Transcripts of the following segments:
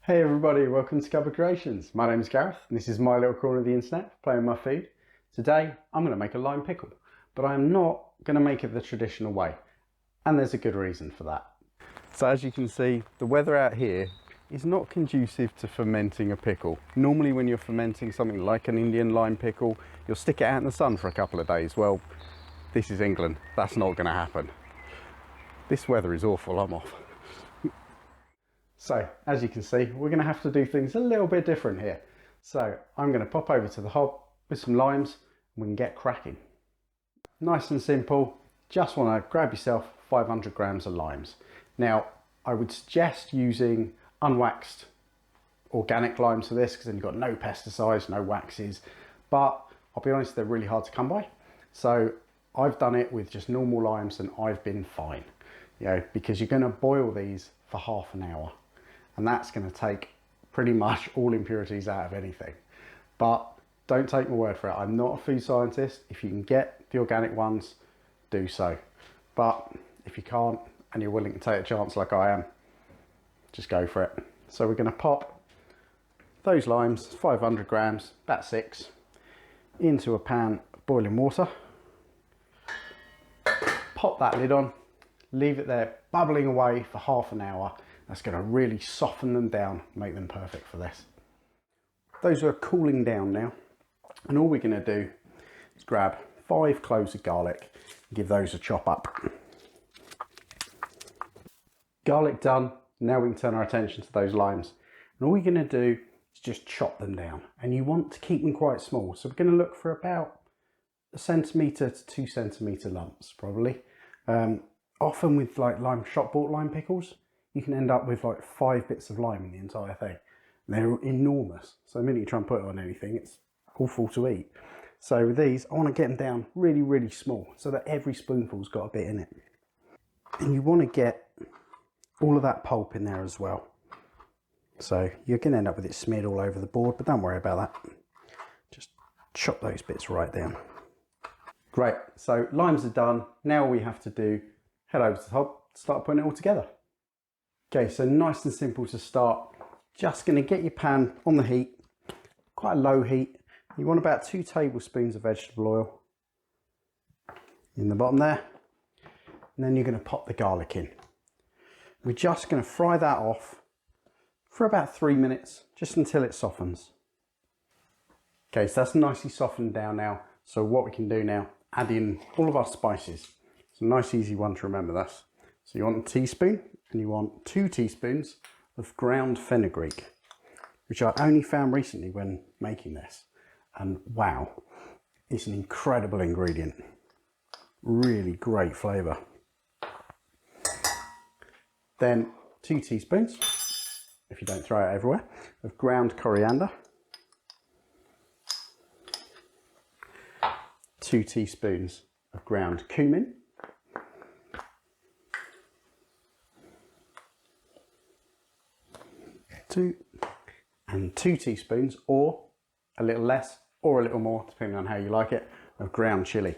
Hey everybody, welcome to Cupboard Creations. My name is Gareth and this is my little corner of the internet playing my food. Today I'm going to make a lime pickle, but I'm not going to make it the traditional way, and there's a good reason for that. So as you can see, the weather out here is not conducive to fermenting a pickle. Normally when you're fermenting something like an Indian lime pickle, you'll stick it out in the sun for a couple of days. Well, this is England, that's not going to happen. This weather is awful, I'm off. So, as you can see, we're going to have to do things a little bit different here. So, I'm going to pop over to the hob with some limes and we can get cracking. Nice and simple, just want to grab yourself 500 grams of limes. Now, I would suggest using unwaxed organic limes for this because then you've got no pesticides, no waxes, but I'll be honest, they're really hard to come by. So, I've done it with just normal limes and I've been fine, you know, because you're going to boil these for half an hour. And that's going to take pretty much all impurities out of anything. But don't take my word for it. I'm not a food scientist. If you can get the organic ones, do so. But if you can't and you're willing to take a chance like I am, just go for it. So we're going to pop those limes, 500 grams, about 6, into a pan of boiling water. Pop that lid on, leave it there bubbling away for half an hour. That's going to really soften them down, make them perfect for this. Those are cooling down now, and all we're going to do is grab 5 cloves of garlic and give those a chop up. Garlic done, now we can turn our attention to those limes. And all we're going to do is just chop them down, and you want to keep them quite small. So we're going to look for about 1 centimetre to 2 centimetre lumps probably. Often with like shop bought lime pickles, you can end up with like 5 bits of lime in the entire thing. And they're enormous. So the minute you try and put it on anything, it's awful to eat. So with these, I want to get them down really, really small so that every spoonful's got a bit in it. And you want to get all of that pulp in there as well. So you're going to end up with it smeared all over the board, but don't worry about that. Just chop those bits right down. Great, so limes are done. Now all we have to do, head over to the hob, start putting it all together. Okay, so nice and simple to start. Just going to get your pan on the heat, quite a low heat. You want about 2 tablespoons of vegetable oil in the bottom there. And then you're going to pop the garlic in. We're just going to fry that off for about 3 minutes, just until it softens. Okay, so that's nicely softened down now. So what we can do now, add in all of our spices. It's a nice easy one to remember this. So you want a teaspoon and you want 2 teaspoons of ground fenugreek, which I only found recently when making this. And wow, it's an incredible ingredient. Really great flavour. Then 2 teaspoons, if you don't throw it everywhere, of ground coriander. 2 teaspoons of ground cumin. 2 teaspoons, or a little less or a little more depending on how you like it, of ground chilli.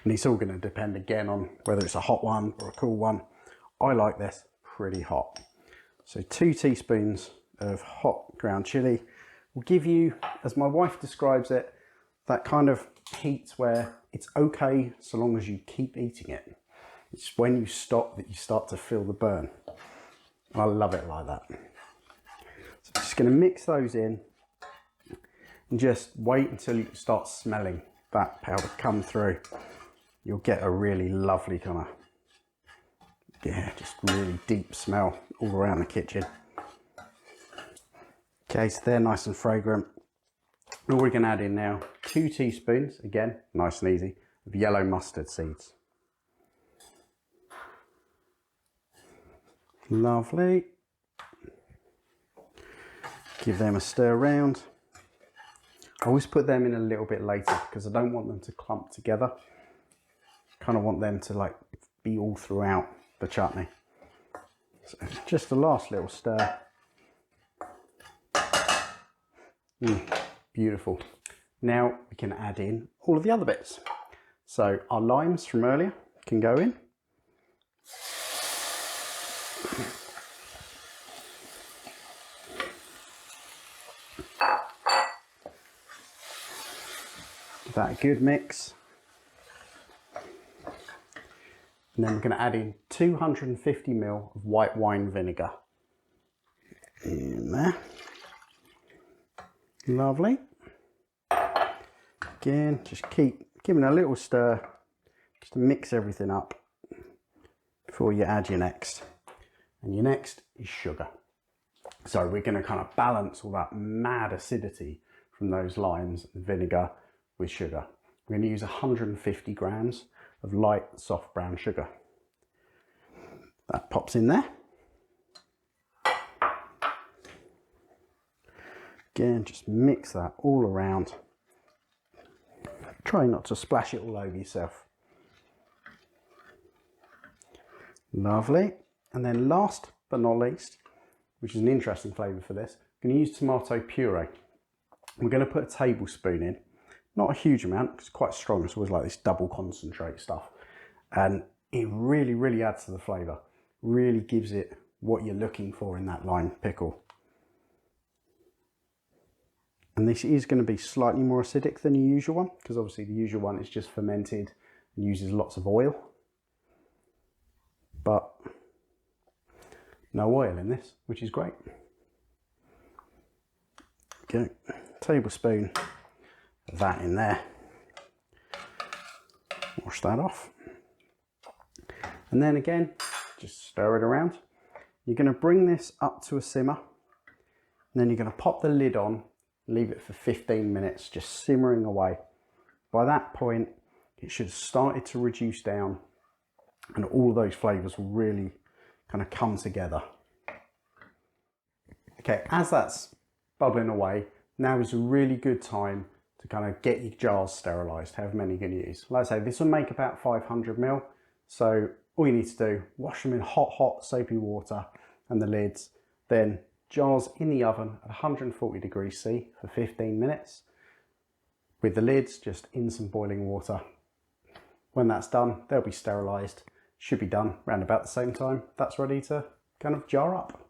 And it's all going to depend again on whether it's a hot one or a cool one. I like this pretty hot. So 2 teaspoons of hot ground chilli will give you, as my wife describes it, that kind of heat where it's okay so long as you keep eating it. It's when you stop that you start to feel the burn. I love it like that. So I'm just going to mix those in and just wait until you start smelling that powder come through. You'll get a really lovely kind of, just really deep smell all around the kitchen. Okay, so they're nice and fragrant. All we're going to add in now, 2 teaspoons, again, nice and easy, of yellow mustard seeds. Lovely. Give them a stir around. I always put them in a little bit later because I don't want them to clump together. Kind of want them to like be all throughout the chutney. So just the last little stir. Beautiful. Now we can add in all of the other bits. So our limes from earlier can go in. Give that a good mix. And then we're going to add in 250 ml of white wine vinegar. In there. Lovely. Again, just keep giving a little stir just to mix everything up before you add your next. And your next is sugar. So we're going to kind of balance all that mad acidity from those limes and vinegar with sugar. We're going to use 150 grams of light soft brown sugar. That pops in there. Again, just mix that all around. Try not to splash it all over yourself. Lovely. And then last but not least, which is an interesting flavour for this, I'm going to use tomato puree. We're going to put a tablespoon in, not a huge amount, because it's quite strong. It's always like this double concentrate stuff. And it really, really adds to the flavour. Really gives it what you're looking for in that lime pickle. And this is going to be slightly more acidic than your usual one, because obviously the usual one is just fermented and uses lots of oil. But no oil in this, which is great. Okay, tablespoon of that in there. Wash that off. And then again, just stir it around. You're going to bring this up to a simmer. And then you're going to pop the lid on, leave it for 15 minutes, just simmering away. By that point, it should have started to reduce down and all those flavours will really kind of come together. Okay, as that's bubbling away, now is a really good time to kind of get your jars sterilised, however many you're going to use. Like I say, this will make about 500 ml. So all you need to do, wash them in hot soapy water and the lids, then jars in the oven at 140 degrees C for 15 minutes. With the lids just in some boiling water. When that's done, they'll be sterilised. Should be done around about the same time. That's ready to kind of jar up.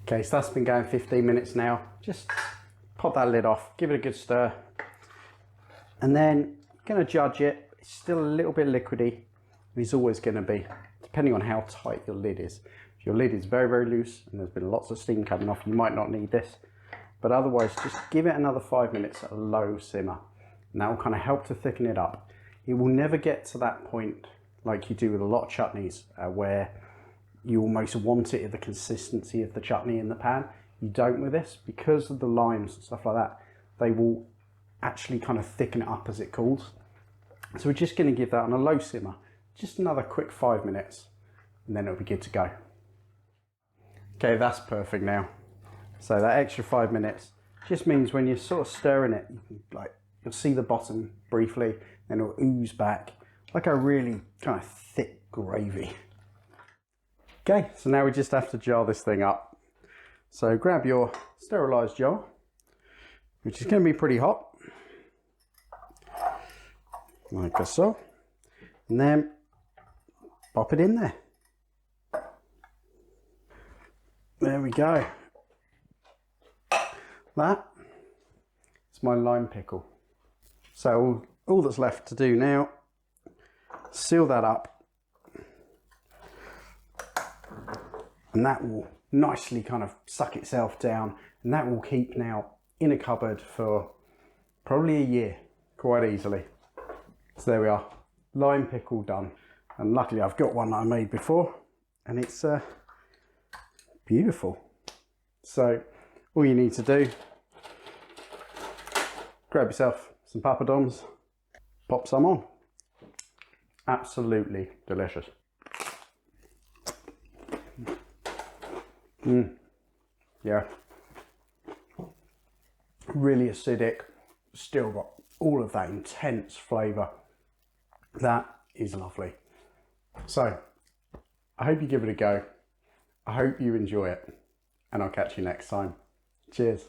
Okay, so that's been going 15 minutes now. Just pop that lid off, give it a good stir. And then you're going to judge it. It's still a little bit liquidy. It's always going to be, depending on how tight your lid is. If your lid is very, very loose and there's been lots of steam coming off, you might not need this. But otherwise, just give it another 5 minutes at a low simmer. And that will kind of help to thicken it up. It will never get to that point like you do with a lot of chutneys, where you almost want it at the consistency of the chutney in the pan. You don't with this, because of the limes and stuff like that, they will actually kind of thicken it up as it cools. So we're just going to give that on a low simmer, just another quick 5 minutes, and then it'll be good to go. Okay, that's perfect now. So that extra 5 minutes just means when you're sort of stirring it, you can, you'll see the bottom briefly, then it'll ooze back like a really kind of thick gravy. Okay, so now we just have to jar this thing up. So grab your sterilised jar, which is going to be pretty hot, like so, and then pop it in there. There we go. That is my lime pickle. So all that's left to do now, seal that up, and that will nicely kind of suck itself down, and that will keep now in a cupboard for probably a year quite easily. So there we are, lime pickle done. And luckily I've got one that I made before, and it's beautiful. So all you need to do, grab yourself some papadums, pop some on. Absolutely delicious. Yeah, really acidic, still got all of that intense flavour. That is lovely. So I hope you give it a go. I hope you enjoy it, and I'll catch you next time. Cheers.